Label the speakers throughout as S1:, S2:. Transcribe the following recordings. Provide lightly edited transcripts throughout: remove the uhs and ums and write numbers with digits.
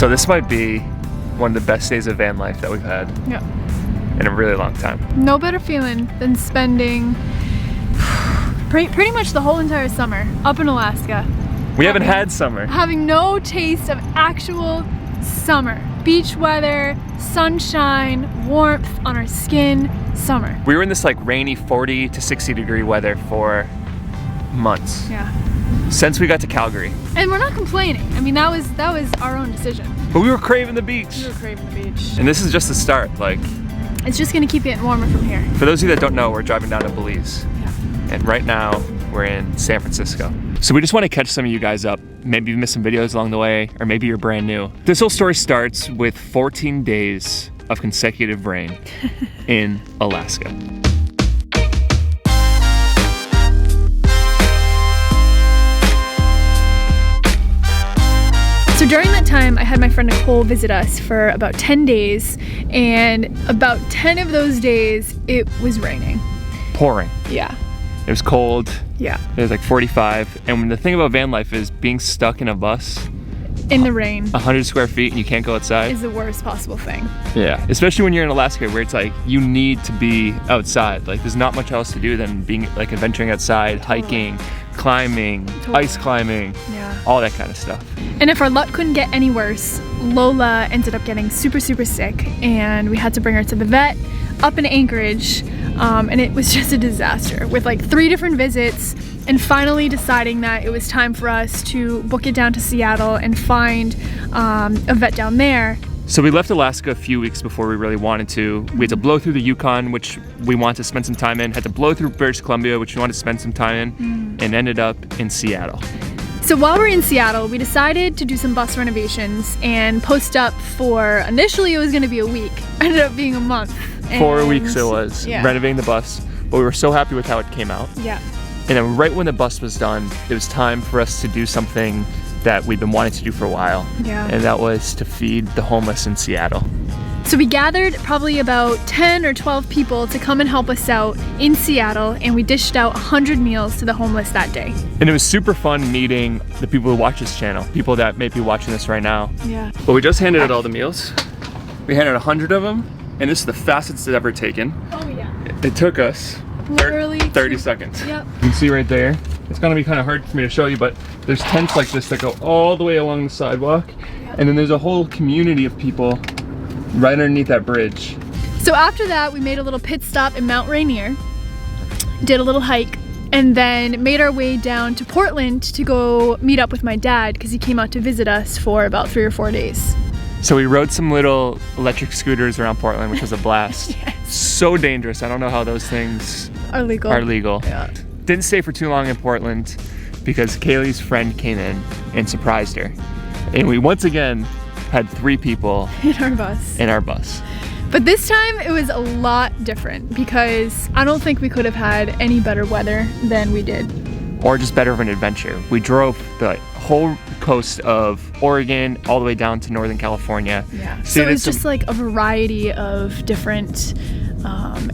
S1: So this might be one of the best days of van life that we've had
S2: Yeah.
S1: in a really long time.
S2: No better feeling than spending pretty much the whole entire summer up in Alaska.
S1: We haven't had summer.
S2: Having no taste of actual summer. Beach weather, sunshine, warmth on our skin, summer.
S1: We were in this like rainy 40 to 60 degree weather for months.
S2: Yeah.
S1: Since we got to Calgary.
S2: And we're not complaining. I mean, that was our own decision.
S1: But we were craving the beach.
S2: We were craving the beach.
S1: And this is just the start. Like,
S2: It's just gonna keep getting warmer from here.
S1: for those of you that don't know, we're driving down to Belize.
S2: Yeah.
S1: And right now, we're in San Francisco. So we just want to catch some of you guys up. Maybe you missed some videos along the way, or maybe you're brand new. This whole story starts with 14 days of consecutive rain in Alaska.
S2: So during that time, I had my friend Nicole visit us for about 10 days, and about 10 of those days, it was raining.
S1: Pouring.
S2: Yeah.
S1: It was cold.
S2: Yeah.
S1: It was like 45. And the thing about van life is being stuck in a bus,
S2: In the rain
S1: 100 square feet, and you can't go outside.
S2: is the worst possible thing.
S1: Yeah. Especially when you're in Alaska, where it's like you need to be outside. Like there's not much else to do than being like adventuring outside, hiking, climbing, ice climbing,
S2: Yeah.
S1: all that kind of stuff.
S2: And if our luck couldn't get any worse, Lola ended up getting super sick, and we had to bring her to the vet up in Anchorage, and it was just a disaster with like 3 different visits, and finally deciding that it was time for us to book it down to Seattle and find a vet down there.
S1: So we left Alaska a few weeks before we really wanted to. We had to blow through the Yukon, which we wanted to spend some time in, had to blow through British Columbia, which we wanted to spend some time in, and ended up in Seattle.
S2: So while we're in Seattle, we decided to do some bus renovations and post up for, initially it was gonna be a week, ended up being a month.
S1: 4 weeks it was,
S2: yeah.
S1: renovating the bus, but we were so happy with how it came out.
S2: Yeah.
S1: And then right when the bus was done, it was time for us to do something that we've been wanting to do for a while.
S2: Yeah.
S1: And that was to feed the homeless in Seattle.
S2: So we gathered probably about 10 or 12 people to come and help us out in Seattle, and we dished out 100 meals to the homeless that day.
S1: And it was super fun meeting the people who watch this channel, people that may be watching this right now.
S2: Yeah.
S1: But we just handed out all the meals. We handed 100 of them, and this is the fastest it's ever taken.
S2: Oh yeah.
S1: It took us
S2: Literally
S1: 30 seconds.
S2: Yep.
S1: You can see right there. It's gonna be kind of hard for me to show you, but there's tents like this that go all the way along the sidewalk. And then there's a whole community of people right underneath that bridge.
S2: So after that, we made a little pit stop in Mount Rainier, did a little hike, and then made our way down to Portland to go meet up with my dad because he came out to visit us for about 3 or 4 days.
S1: So we rode some little electric scooters around Portland, which was a blast.
S2: Yes.
S1: So dangerous. I don't know how those things
S2: Are legal.
S1: are legal.
S2: Yeah.
S1: Didn't stay for too long in Portland because Kaylee's friend came in and surprised her. And we once again had 3 people
S2: In our bus.
S1: in our bus.
S2: But this time it was a lot different because I don't think we could have had any better weather than we did.
S1: Or just better of an adventure. We drove the whole coast of Oregon all the way down to Northern California.
S2: Yeah. So
S1: Stayed
S2: it
S1: at
S2: was just like a variety of different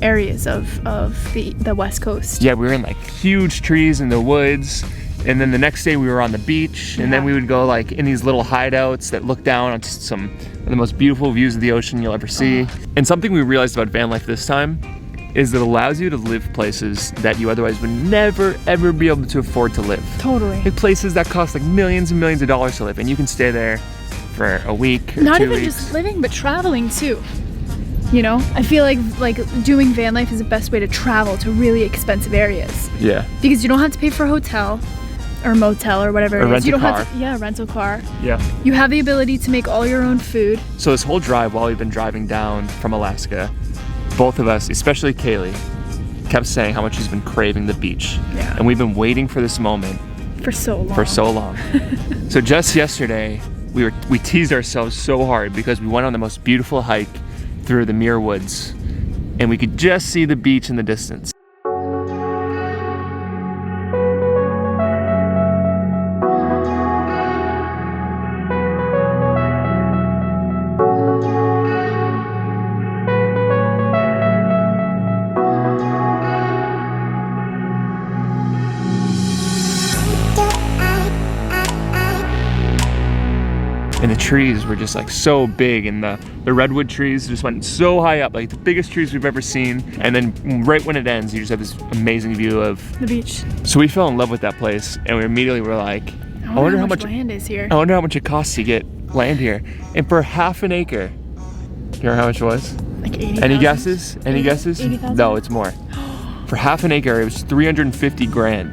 S2: areas of the West Coast.
S1: Yeah, we were in like huge trees in the woods. And then the next day we were on the beach, and then
S2: Yeah.
S1: we would go like in these little hideouts that look down onto some of the most beautiful views of the ocean you'll ever see. And something we realized about van life this time is that it allows you to live places that you otherwise would never ever be able to afford to live.
S2: Totally.
S1: Like places that cost like millions and millions of dollars to live, and you can stay there for a week or
S2: Not
S1: 2
S2: even
S1: weeks.
S2: just living, but traveling too. You know, I feel like doing van life is the best way to travel to really expensive areas
S1: Yeah.
S2: because you don't have to pay for a hotel or motel or whatever
S1: Or
S2: it is.
S1: rent
S2: You
S1: a
S2: don't have
S1: car.
S2: to, yeah, rental car.
S1: Yeah.
S2: You have the ability to make all your own food.
S1: So this whole drive while we've been driving down from Alaska, both of us, especially Kaylee, kept saying how much she's been craving the beach.
S2: Yeah.
S1: And we've been waiting for this moment
S2: For so long.
S1: for so long. So just yesterday, we teased ourselves so hard because we went on the most beautiful hike through the Muir Woods, and we could just see the beach in the distance. And the trees were just like so big, and the redwood trees just went so high up, like the biggest trees we've ever seen. And then right when it ends, you just have this amazing view of
S2: the beach.
S1: So we fell in love with that place, and we immediately were like, I wonder how much
S2: land is here.
S1: I wonder how much it costs to get land here. And for half an acre, you know how much it was?
S2: Like 80,000?
S1: Any guesses? Any guesses?
S2: 80,000?
S1: No, it's more. For half an acre, it was 350 grand.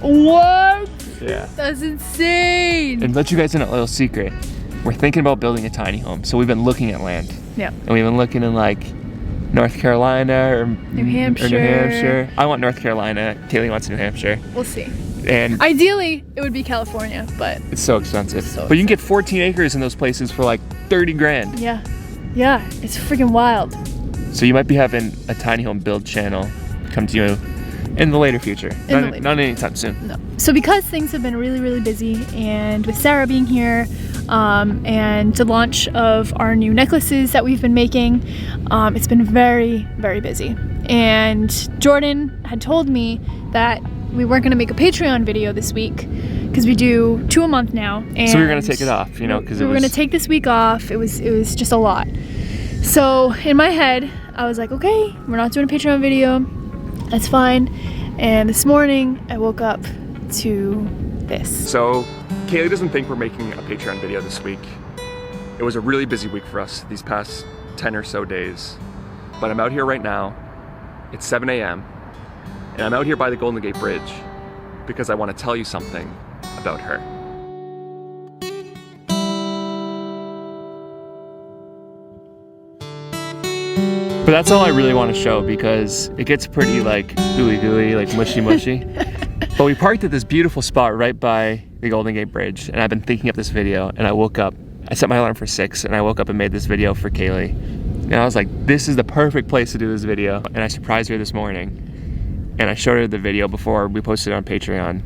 S2: What?
S1: Yeah.
S2: That's insane.
S1: And let you guys in a little secret. We're thinking about building a tiny home, so we've been looking at land.
S2: Yeah.
S1: And we've been looking in like North Carolina or
S2: New Hampshire.
S1: I want North Carolina. Kaylee wants New Hampshire.
S2: We'll see.
S1: And
S2: ideally, it would be California, but
S1: it's so expensive.
S2: So
S1: but you can get 14 acres in those places for like 30 grand.
S2: yeah, it's freaking wild.
S1: So you might be having a tiny home build channel come to you in the later future. Not anytime soon.
S2: No. So because things have been really, really busy, and with Sarah being here, and the launch of our new necklaces that we've been making, it's been very, very busy. And Jordan had told me that we weren't going to make a Patreon video this week because we do 2 a month now. And
S1: so we were going to take it off, you know, because
S2: we were going to take this week off. It was just a lot. So in my head, I was like, okay, we're not doing a Patreon video. That's fine. And this morning, I woke up to this.
S1: So Kaylee doesn't think we're making a Patreon video this week. It was a really busy week for us these past 10 or so days. But I'm out here right now. It's 7 a.m. And I'm out here by the Golden Gate Bridge because I want to tell you something about her. But that's all I really want to show because it gets pretty like ooey gooey, like mushy mushy. But we parked at this beautiful spot right by the Golden Gate Bridge, and I've been thinking of this video, and I woke up, I set my alarm for 6, and I woke up and made this video for Kaylee. And I was like, this is the perfect place to do this video. And I surprised her this morning. And I showed her the video before we posted it on Patreon.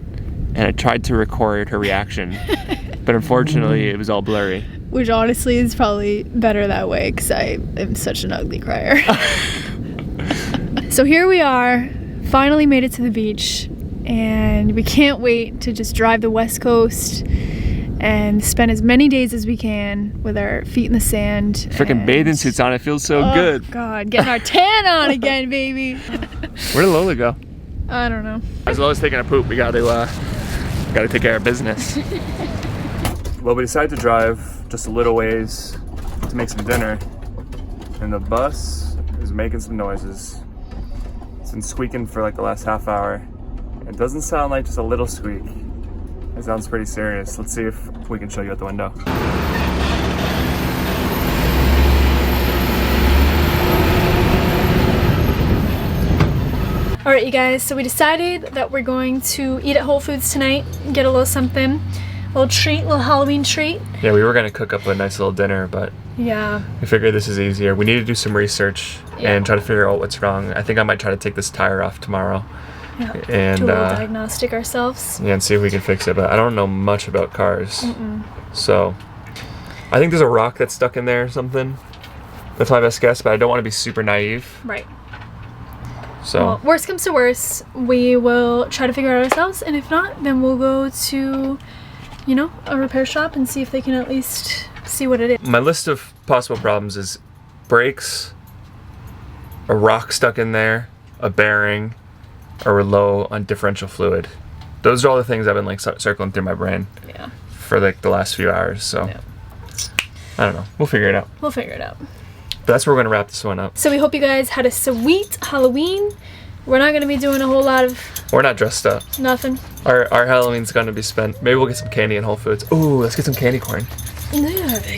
S1: And I tried to record her reaction, but unfortunately it was all blurry.
S2: Which honestly is probably better that way because I am such an ugly crier. So here we are, finally made it to the beach, and we can't wait to just drive the West Coast and spend as many days as we can with our feet in the sand.
S1: Freaking bathing suits on, it feels so good.
S2: Oh God, getting our tan on again, baby.
S1: Where did Lola go?
S2: I don't know.
S1: As well as taking a poop, we gotta take care of business. Well, we decided to drive just a little ways to make some dinner, and the bus is making some noises. It's been squeaking for like the last half hour. It doesn't sound like just a little squeak. It sounds pretty serious. Let's see if we can show you out the window.
S2: All right, you guys, so we decided that we're going to eat at Whole Foods tonight, get a little something, a little treat, a little Halloween treat.
S1: Yeah, we were gonna cook up a nice little dinner, but
S2: yeah,
S1: we figured this is easier. We need to do some research and try to figure out what's wrong. I think I might try to take this tire off tomorrow.
S2: Yeah.
S1: And
S2: do a little diagnostic ourselves.
S1: Yeah, and see if we can fix it, but I don't know much about cars. So I think there's a rock that's stuck in there or something. That's my best guess, but I don't want to be super naive.
S2: Right.
S1: So
S2: well, worst comes to worst, we will try to figure it out ourselves, and if not, then we'll go to, you know, a repair shop and see if they can at least see what it is.
S1: My list of possible problems is brakes, a rock stuck in there, a bearing, or we're low on differential fluid. Those are all the things I've been like circling through my brain for like the last few hours. So I don't know. We'll figure it out.
S2: We'll figure it out.
S1: But that's where we're gonna wrap this one up.
S2: So we hope you guys had a sweet Halloween. We're not gonna be doing a whole lot of.
S1: We're not dressed up.
S2: Nothing.
S1: Our Halloween's gonna be spent. Maybe we'll get some candy in Whole Foods. Ooh, let's get some candy corn.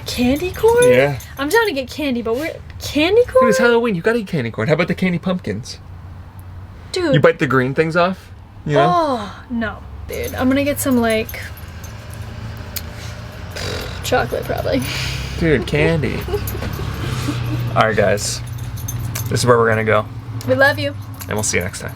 S2: Candy corn?
S1: Yeah.
S2: I'm down to get candy, but we're candy corn.
S1: Dude, it's Halloween. You gotta eat candy corn. How about the candy pumpkins?
S2: Dude.
S1: You bite the green things off? You know?
S2: Oh, no. Dude, I'm gonna get some, like, chocolate, probably.
S1: Dude, candy. Alright, guys. This is where we're gonna go.
S2: We love you.
S1: And we'll see you next time.